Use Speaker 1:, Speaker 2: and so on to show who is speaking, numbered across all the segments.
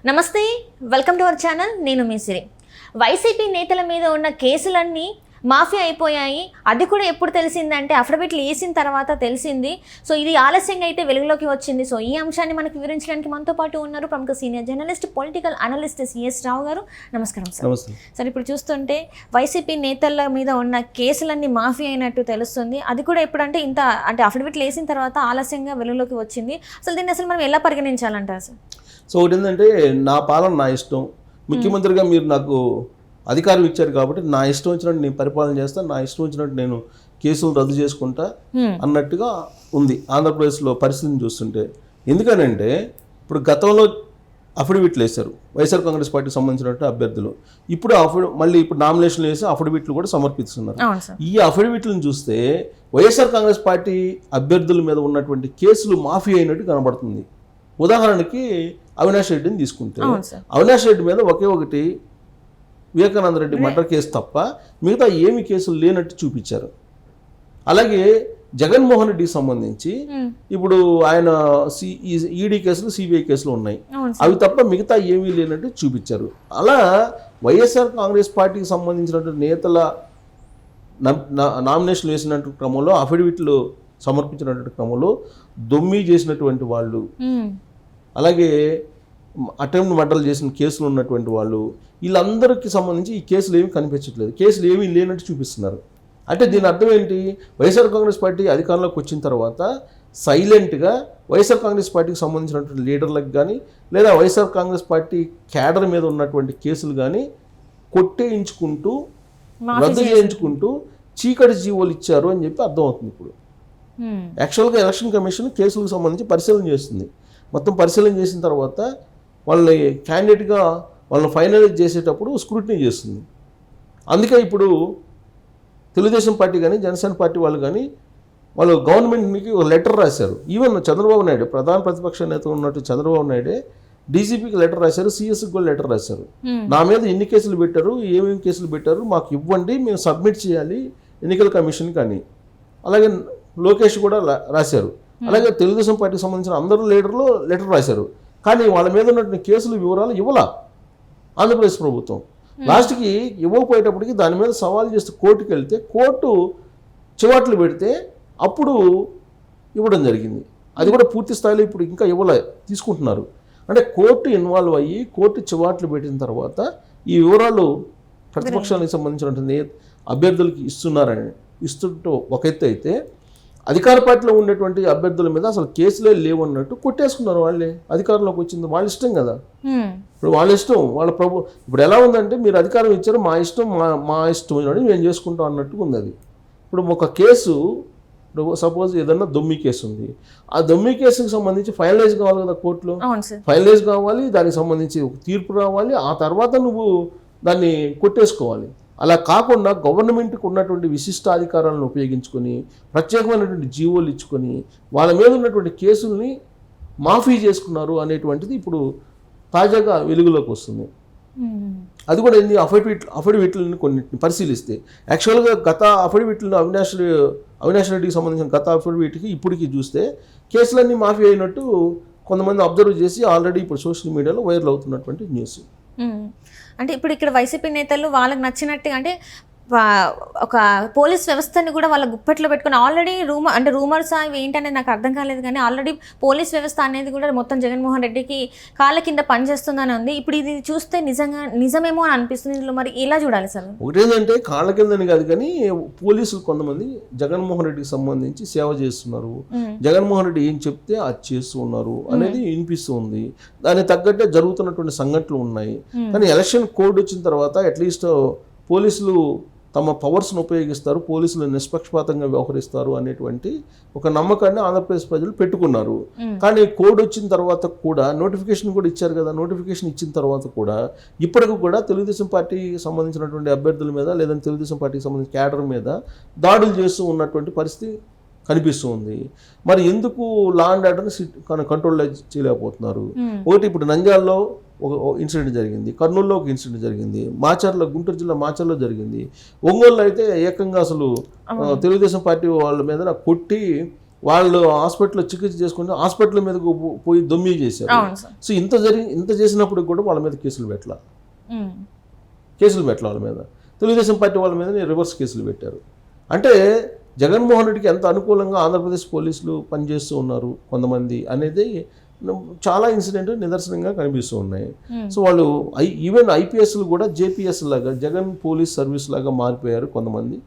Speaker 1: నమస్తే, welcome to our channel. నేను మీ సిరి. YCP నేతల మీద ఉన్న కేసులన్నీ మాఫియా అయిపోయాయి. అది కూడా ఎప్పుడు తెలిసిందంటే అఫిడవిట్లు వేసిన తర్వాత తెలిసింది. సో ఇది ఆలస్యంగా అయితే వెలుగులోకి వచ్చింది. సో ఈ అంశాన్ని మనకు వివరించడానికి మనతో పాటు ఉన్నారు ప్రముఖ senior journalist, political analyst CS Rao garu. నమస్కారం సార్. సార్, ఇప్పుడు చూస్తుంటే వైసీపీ నేతల మీద ఉన్న కేసులన్నీ మాఫియా అయినట్టు తెలుస్తుంది. అది కూడా ఎప్పుడంటే ఇంత అంటే అఫిడవిట్లు వేసిన తర్వాత ఆలస్యంగా వెలుగులోకి వచ్చింది. అసలు దీన్ని అసలు మనం ఎలా పరిగణించాలంటారు సార్?
Speaker 2: సో ఒకటి ఏంటంటే, నా పాలన నా ఇష్టం, ముఖ్యమంత్రిగా మీరు నాకు అధికారం ఇచ్చారు కాబట్టి నా ఇష్టం వచ్చినట్టు నేను పరిపాలన చేస్తాను, నా ఇష్టం వచ్చినట్టు నేను కేసులు రద్దు చేసుకుంటా అన్నట్టుగా ఉంది ఆంధ్రప్రదేశ్లో పరిస్థితిని చూస్తుంటే. ఎందుకనంటే ఇప్పుడు గతంలో అఫిడవిట్లు వేశారు వైఎస్ఆర్ కాంగ్రెస్ పార్టీకి సంబంధించినట్టు అభ్యర్థులు. ఇప్పుడు మళ్ళీ నామినేషన్లు వేసి అఫిడవిట్లు కూడా సమర్పిస్తున్నారు. ఈ అఫిడవిట్లను చూస్తే వైఎస్ఆర్ కాంగ్రెస్ పార్టీ అభ్యర్థుల మీద ఉన్నటువంటి కేసులు మాఫీ అయినట్టు కనబడుతుంది. ఉదాహరణకి అవినాష్ రెడ్డిని తీసుకుంటే, అవినాష్ రెడ్డి మీద ఒకే ఒకటి వివేకానంద రెడ్డి మర్డర్ కేసు తప్ప మిగతా ఏమి కేసులు లేనట్టు చూపించారు. అలాగే జగన్మోహన్ రెడ్డికి సంబంధించి ఇప్పుడు ఆయన ఈడీ కేసులు, సిబిఐ కేసులు ఉన్నాయి, అవి తప్ప మిగతా ఏమీ లేనట్టు చూపించారు. అలా వైఎస్ఆర్ కాంగ్రెస్ పార్టీకి సంబంధించినటువంటి నేతల నామినేషన్లు వేసినట్టు క్రమంలో, అఫిడవిట్లు సమర్పించినటువంటి క్రమంలో దొమ్మి చేసినటువంటి వాళ్ళు, అలాగే అటెంప్ట్ మర్డర్లు చేసిన కేసులు ఉన్నటువంటి వాళ్ళు, వీళ్ళందరికీ సంబంధించి ఈ కేసులు ఏమీ కనిపించట్లేదు, కేసులు ఏమీ లేనట్టు చూపిస్తున్నారు. అంటే దీని అర్థం ఏంటి? వైఎస్ఆర్ కాంగ్రెస్ పార్టీ అధికారంలోకి వచ్చిన తర్వాత సైలెంట్గా వైఎస్ఆర్ కాంగ్రెస్ పార్టీకి సంబంధించినటువంటి లీడర్లకు కానీ, లేదా వైఎస్ఆర్ కాంగ్రెస్ పార్టీ క్యాడర్ మీద ఉన్నటువంటి కేసులు కానీ కొట్టేయించుకుంటూ, రద్దు చేయించుకుంటూ చీకటి జీవోలు ఇచ్చారు అని చెప్పి అర్థమవుతుంది. ఇప్పుడు యాక్చువల్గా ఎలక్షన్ కమిషన్ కేసులకు సంబంధించి పరిశీలన చేస్తుంది. మొత్తం పరిశీలన చేసిన తర్వాత వాళ్ళని క్యాండిడేట్గా వాళ్ళని ఫైనలైజ్ చేసేటప్పుడు స్క్రూటినీ చేస్తుంది. అందుకే ఇప్పుడు తెలుగుదేశం పార్టీ కానీ, జనసేన పార్టీ వాళ్ళు కానీ వాళ్ళు గవర్నమెంట్కి ఒక లెటర్ రాశారు. ఈవెన్ చంద్రబాబు నాయుడు, ప్రధాన ప్రతిపక్ష నేత ఉన్నట్టు చంద్రబాబు నాయుడే డీజీపీకి లెటర్ రాశారు, సిఎస్కి కూడా లెటర్ రాశారు. నా మీద ఎన్ని కేసులు పెట్టారు, ఏమేమి కేసులు పెట్టారు మాకు ఇవ్వండి, మేము సబ్మిట్ చేయాలి ఎన్నికల కమిషన్ కానీ. అలాగే లోకేష్ కూడా రాశారు. అలాగే తెలుగుదేశం పార్టీకి సంబంధించిన అందరూ లీడర్లు లెటర్ రాశారు. కానీ వాళ్ళ మీద ఉన్నటువంటి కేసుల వివరాలు ఇవ్వాల ఆంధ్రప్రదేశ్ ప్రభుత్వం. లాస్ట్కి ఇవ్వకపోయేటప్పటికి దాని మీద సవాల్ చేస్తే కోర్టుకి వెళ్తే కోర్టు చివాట్లు పెడితే అప్పుడు ఇవ్వడం జరిగింది. అది కూడా పూర్తి స్థాయిలో ఇప్పుడు ఇంకా తీసుకుంటున్నారు. అంటే కోర్టు ఇన్వాల్వ్ అయ్యి కోర్టు చివాట్లు పెట్టిన తర్వాత ఈ వివరాలు ప్రతిపక్షానికి సంబంధించినటువంటి అభ్యర్థులకి ఇస్తుంటూ ఒక ఎత్తు అయితే, అధికార పార్టీలో ఉండేటువంటి అభ్యర్థుల మీద అసలు కేసులే లేవు అన్నట్టు కొట్టేసుకున్నారు. వాళ్ళే అధికారంలోకి వచ్చింది, వాళ్ళ ఇష్టం కదా. ఇప్పుడు వాళ్ళ ఇష్టం, వాళ్ళ ఇప్పుడు ఎలా ఉందంటే, మీరు అధికారం ఇచ్చారు, మా ఇష్టం మా ఇష్టం మేము చేసుకుంటాం అన్నట్టుగా ఉంది. అది ఇప్పుడు ఒక కేసు, ఇప్పుడు సపోజ్ ఏదన్నా దొమ్మి కేసు ఉంది, ఆ దొమ్మి కేసుకి సంబంధించి ఫైనలైజ్ కావాలి కదా కోర్టులో, ఫైనలైజ్ కావాలి, దానికి సంబంధించి ఒక తీర్పు రావాలి, ఆ తర్వాత నువ్వు దాన్ని కొట్టేసుకోవాలి. అలా కాకుండా గవర్నమెంట్కి ఉన్నటువంటి విశిష్ట అధికారాలను ఉపయోగించుకొని ప్రత్యేకమైనటువంటి జీవోలు ఇచ్చుకొని వాళ్ళ మీద ఉన్నటువంటి కేసుల్ని మాఫీ చేసుకున్నారు అనేటువంటిది ఇప్పుడు తాజాగా వెలుగులోకి వస్తుంది. అది కూడా ఏంది, అఫిడవిట్లను కొన్నిటిని పరిశీలిస్తే యాక్చువల్గా గత అఫిడవిట్లను అవినాష్ రెడ్డికి సంబంధించిన గత అఫిడవిట్కి ఇప్పటికి చూస్తే కేసులన్నీ మాఫీ అయినట్టు కొంతమంది అబ్జర్వ్ చేసి ఆల్రెడీ ఇప్పుడు సోషల్ మీడియాలో వైరల్ అవుతున్నటువంటి న్యూస్.
Speaker 1: అంటే ఇప్పుడు ఇక్కడ వైసీపీ నేతలు వాళ్ళకి నచ్చినట్టుగా, అంటే ఒక పోలీస్ వ్యవస్థని కూడా వాళ్ళ గుప్పెట్లో పెట్టుకుని ఆల్రెడీ రూమర్స్ అవి ఏంటనేది నాకు అర్థం కాలేదు, కానీ ఆల్రెడీ పోలీస్ వ్యవస్థ అనేది కూడా మొత్తం జగన్మోహన్ రెడ్డికి కాళ్ళ కింద పనిచేస్తుందని ఉంది. ఇప్పుడు ఇది చూస్తే నిజమేమో అని అనిపిస్తుంది. ఇందులో మరి ఎలా చూడాలి సార్?
Speaker 2: ఒకటేంటంటే కాళ్ళ కిందని కాదు, కానీ పోలీసులు కొంతమంది జగన్మోహన్ రెడ్డికి సంబంధించి సేవ చేస్తున్నారు, జగన్మోహన్ రెడ్డి ఏం చెప్తే అది చేస్తూ ఉన్నారు అనేది వినిపిస్తూ ఉంది. దానికి తగ్గట్టే జరుగుతున్నటువంటి సంఘటనలు ఉన్నాయి. కానీ ఎలక్షన్ కోడ్ వచ్చిన తర్వాత అట్లీస్ట్ పోలీసులు తమ పవర్స్ను ఉపయోగిస్తారు, పోలీసులు నిష్పక్షపాతంగా వ్యవహరిస్తారు అనేటువంటి ఒక నమ్మకాన్ని ఆంధ్రప్రదేశ్ ప్రజలు పెట్టుకున్నారు. కానీ కోడ్ వచ్చిన తర్వాత కూడా నోటిఫికేషన్ కూడా ఇచ్చారు కదా, నోటిఫికేషన్ ఇచ్చిన తర్వాత కూడా ఇప్పటికి కూడా తెలుగుదేశం పార్టీకి సంబంధించినటువంటి అభ్యర్థుల మీద, లేదంటే తెలుగుదేశం పార్టీకి సంబంధించిన క్యాడర్ మీద దాడులు చేస్తూ ఉన్నటువంటి పరిస్థితి కనిపిస్తూ ఉంది. మరి ఎందుకు లా అండ్ ఆర్డర్ని కంట్రోల్ చేయలేకపోతున్నారు? ఒకటి, ఇప్పుడు నంద్యాలలో ఒక ఇన్సిడెంట్ జరిగింది, కర్నూలులో ఒక ఇన్సిడెంట్ జరిగింది, మాచర్లో, గుంటూరు జిల్లా మాచర్లో జరిగింది, ఒంగోలులో అయితే ఏకంగా అసలు తెలుగుదేశం పార్టీ వాళ్ళ మీద కొట్టి వాళ్ళు హాస్పిటల్లో చికిత్స చేసుకుంటే హాస్పిటల్ మీదకు పోయి దొమ్మి చేశారు.
Speaker 1: అవును సార్.
Speaker 2: సో ఇంత చేసినప్పుడు కూడా వాళ్ళ మీద కేసులు పెట్టాల వాళ్ళ మీద. తెలుగుదేశం పార్టీ వాళ్ళ మీద రివర్స్ కేసులు పెట్టారు. అంటే జగన్మోహన్ రెడ్డికి ఎంత అనుకూలంగా ఆంధ్రప్రదేశ్ పోలీసులు పనిచేస్తూ ఉన్నారు కొంతమంది అనేది చాలా ఇన్సిడెంట్ నిదర్శనంగా కనిపిస్తూ ఉన్నాయి. సో వాళ్ళు ఈవెన్ ఐపీఎస్లు కూడా జేపీఎస్ లాగా జగన్ పోలీస్ సర్వీస్ లాగా మారిపోయారు కొంతమంది.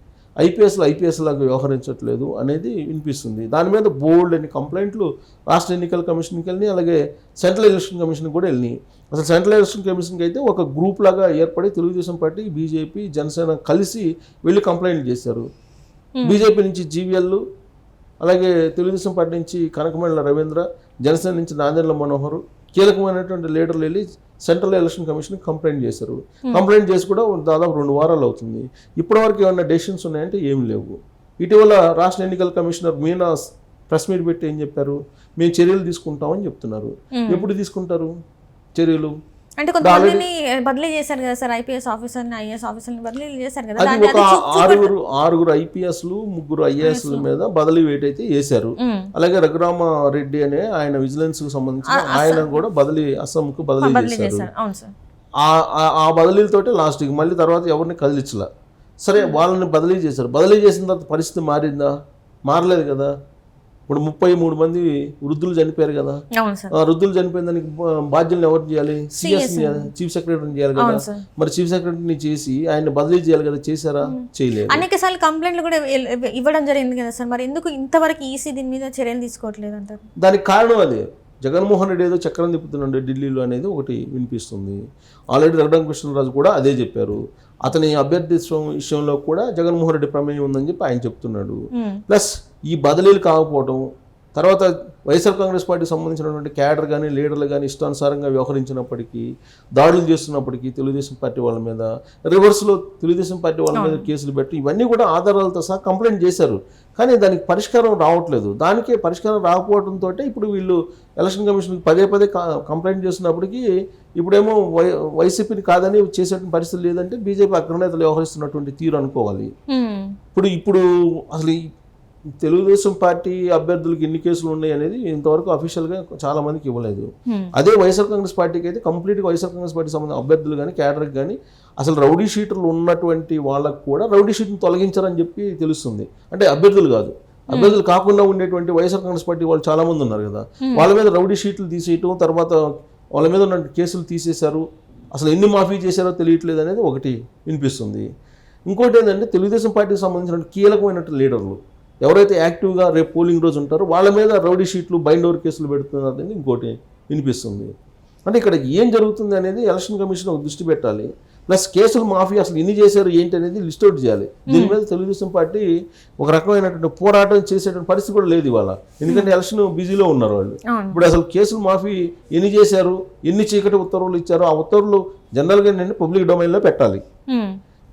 Speaker 2: ఐపీఎస్ లాగా వ్యవహరించట్లేదు అనేది వినిపిస్తుంది. దాని మీద బోల్డ్ అని కంప్లైంట్లు రాష్ట్ర ఎన్నికల కమిషన్కి వెళ్ళి, అలాగే సెంట్రల్ ఎలక్షన్ కమిషన్కి కూడా వెళ్ళినాయి. అసలు సెంట్రల్ ఎలక్షన్ కమిషన్కి అయితే ఒక గ్రూప్ లాగా ఏర్పడి తెలుగుదేశం పార్టీ, బీజేపీ, జనసేన కలిసి వెళ్ళి కంప్లైంట్ చేశారు. బీజేపీ నుంచి జీవీఎల్, అలాగే తెలుగుదేశం పార్టీ నుంచి కనకమేళ్ల రవీంద్ర, జనసేన నుంచి నాదెండ్ల మనోహర్ కీలకమైనటువంటి లీడర్లు వెళ్ళి సెంట్రల్ ఎలక్షన్ కమిషన్కి కంప్లైంట్ చేశారు. కంప్లైంట్ చేసి కూడా దాదాపు 2 వారాలు అవుతుంది. ఇప్పటివరకు ఏమైనా డెసిషన్స్ ఉన్నాయంటే ఏమి లేవు. ఇటీవల రాష్ట్ర ఎన్నికల కమిషనర్ మీనా ప్రెస్ మీట్ పెట్టి ఏం చెప్పారు, మేము చర్యలు తీసుకుంటామని చెప్తున్నారు. ఎప్పుడు తీసుకుంటారు చర్యలు?
Speaker 1: అంటే కొంతమందిని బదిలీ చేశారు కదా సార్, ఐపీఎస్ ఆఫీసర్ని, ఐఏఎస్ ఆఫీసర్ని బదిలీ చేశారు కదా.
Speaker 2: అది ఒక ఆరుగురు ఐపీఎస్లు, 3 ఐఏఎస్ల మీద బదిలీ వేట్ అయితే వేశారు. అలాగే రఘురామారెడ్డి అనే ఆయన విజిలెన్స్ కు సంబంధించిన ఆయన కూడా అస్సాంకు బదిలీ చేశారు. ఆ బదిలీలతోటి లాస్ట్కి మళ్ళీ తర్వాత ఎవరిని కదిలించలే. సరే, వాళ్ళని బదిలీ చేశారు. బదిలీ చేసిన తర్వాత పరిస్థితి మారిందా? మారలేదు కదా. ఇప్పుడు 33 మంది వృద్ధులు చనిపోయారు కదా. వృద్ధులు చనిపోయిన దానికి బాధ్యులను ఎవరు చేయాలి? సిఎస్ చీఫ్ సెక్రటరీని చేయాలి కదా. మరి చీఫ్ సెక్రటరీని చేసి ఆయన బదిలీ చేయాలి కదా. చేశారా? చేయలేదు.
Speaker 1: అనేక సార్లు కంప్లైంట్లు కూడా ఇవ్వడం జరిగింది కదా సార్. మరి ఎందుకు ఇంతవరకు ఈసీ దీని మీద చర్యలు తీసుకోవట్లేదు అంటారు?
Speaker 2: దానికి కారణం అదే, జగన్మోహన్ రెడ్డి ఏదో చక్రం తిప్పుతున్నాడు ఢిల్లీలో అనేది ఒకటి వినిపిస్తుంది. ఆల్రెడీ రఘురామకృష్ణరాజు కూడా అదే చెప్పారు. అతని అభ్యర్థిత్వం విషయంలో కూడా జగన్మోహన్ రెడ్డి ప్రమేయం ఉందని చెప్పి ఆయన చెప్తున్నాడు. ప్లస్ ఈ బదిలీలు కాకపోవడం, తర్వాత వైఎస్ఆర్ కాంగ్రెస్ పార్టీకి సంబంధించినటువంటి క్యాడర్ కానీ లీడర్లు కానీ ఇష్టానుసారంగా వ్యవహరించినప్పటికీ, దాడులు చేస్తున్నప్పటికీ తెలుగుదేశం పార్టీ వాళ్ళ మీద, రివర్స్లో తెలుగుదేశం పార్టీ వాళ్ళ మీద కేసులు పెట్టి, ఇవన్నీ కూడా ఆధారాలతో సహా కంప్లైంట్ చేశారు. కానీ దానికి పరిష్కారం రావట్లేదు. దానికే పరిష్కారం రాకపోవడంతో ఇప్పుడు వీళ్ళు ఎలక్షన్ కమిషన్కి పదే కంప్లైంట్ చేస్తున్నప్పటికీ ఇప్పుడేమో వైసీపీని కాదని చేసేటువంటి పరిస్థితి లేదంటే బీజేపీ అగ్రనేతలు వ్యవహరిస్తున్నటువంటి తీరు అనుకోవాలి. ఇప్పుడు అసలు తెలుగుదేశం పార్టీ అభ్యర్థులకు ఎన్ని కేసులు ఉన్నాయి అనేది ఇంతవరకు అఫీషియల్గా చాలా మందికి ఇవ్వలేదు. అదే వైఎస్ఆర్ కాంగ్రెస్ పార్టీకి అయితే కంప్లీట్గా వైఎస్ఆర్ కాంగ్రెస్ పార్టీ సంబంధించిన అభ్యర్థులు కానీ క్యాడర్కి కానీ అసలు రౌడీ షీటర్లు ఉన్నటువంటి వాళ్ళకు కూడా రౌడీ షీట్ని తొలగించారని చెప్పి తెలుస్తుంది. అంటే అభ్యర్థులు కాదు, అభ్యర్థులు కాకుండా ఉండేటువంటి వైఎస్ఆర్ కాంగ్రెస్ పార్టీ వాళ్ళు చాలా మంది ఉన్నారు కదా, వాళ్ళ మీద రౌడీ షీట్లు తీసేయటం, తర్వాత వాళ్ళ మీద ఉన్న కేసులు తీసేశారు. అసలు ఎన్ని మాఫీ చేశారో తెలియట్లేదు అనేది ఒకటి వినిపిస్తుంది. ఇంకోటి ఏంటంటే తెలుగుదేశం పార్టీకి సంబంధించిన కీలకమైనటువంటి లీడర్లు ఎవరైతే యాక్టివ్గా రేపు పోలింగ్ రోజు ఉంటారో వాళ్ళ మీద రౌడీ షీట్లు, బైండ్ ఓవర్ కేసులు పెడుతున్నారని ఇంకోటి వినిపిస్తుంది. అంటే ఇక్కడ ఏం జరుగుతుంది అనేది ఎలక్షన్ కమిషన్ ఒక దృష్టి పెట్టాలి. ప్లస్ కేసులు మాఫీ అసలు ఎన్ని చేశారు ఏంటి అనేది లిస్ట్ అవుట్ చేయాలి. దీని మీద తెలుగుదేశం పార్టీ ఒక రకమైనటువంటి పోరాటం చేసేటువంటి పరిస్థితి కూడా లేదు ఇవాళ. ఎందుకంటే ఎలక్షన్ బిజీలో ఉన్నారు వాళ్ళు. ఇప్పుడు అసలు కేసులు మాఫీ ఎన్ని చేశారు, ఎన్ని చీకటి ఉత్తర్వులు ఇచ్చారు, ఆ ఉత్తర్వులు జనరల్గా ఏంటంటే పబ్లిక్ డొమైన్లో పెట్టాలి.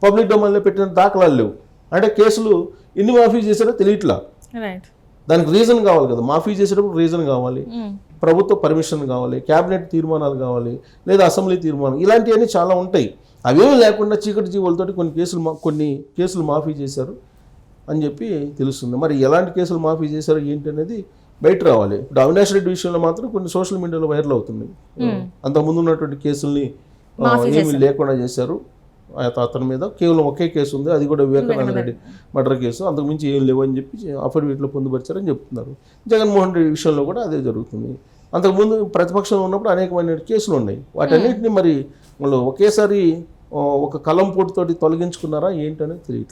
Speaker 2: పబ్లిక్ డొమైన్లో పెట్టిన దాఖలాలు లేవు. అంటే కేసులు ఎన్ని మాఫీ చేశారో తెలియట్లా. దానికి రీజన్ కావాలి కదా. మాఫీ చేసేటప్పుడు రీజన్ కావాలి, ప్రభుత్వ పర్మిషన్ కావాలి, క్యాబినెట్ తీర్మానాలు కావాలి, లేదా అసెంబ్లీ తీర్మానం, ఇలాంటివన్నీ చాలా ఉంటాయి. అవేమీ లేకుండా చీకటి జీవులతో కొన్ని కేసులు మాఫీ చేశారు అని చెప్పి తెలుస్తుంది. మరి ఎలాంటి కేసులు మాఫీ చేశారు ఏంటి అనేది బయట రావాలి. ఇప్పుడు అవినాష్ రెడ్డి విషయంలో మాత్రం కొన్ని సోషల్ మీడియాలో వైరల్ అవుతుంది. అంతకుముందు ఉన్నటువంటి కేసుల్ని ఏమీ లేకుండా చేశారు. అతని మీద కేవలం ఒకే కేసు ఉంది, అది కూడా వివేకానంద రెడ్డి మర్డర్ కేసు, అంతకుమించి ఏం లేవు అని చెప్పి అఫిడవిట్లో పొందుపరిచారని చెప్తున్నారు. జగన్మోహన్ రెడ్డి విషయంలో కూడా అదే జరుగుతుంది. అంతకుముందు ప్రతిపక్షంలో ఉన్నప్పుడు అనేకమైన కేసులు ఉన్నాయి. వాటన్నిటిని మరి వాళ్ళు ఒకేసారి ఒక కలం పోటుతోటి తొలగించుకున్నారా ఏంటనేది తెలియదు.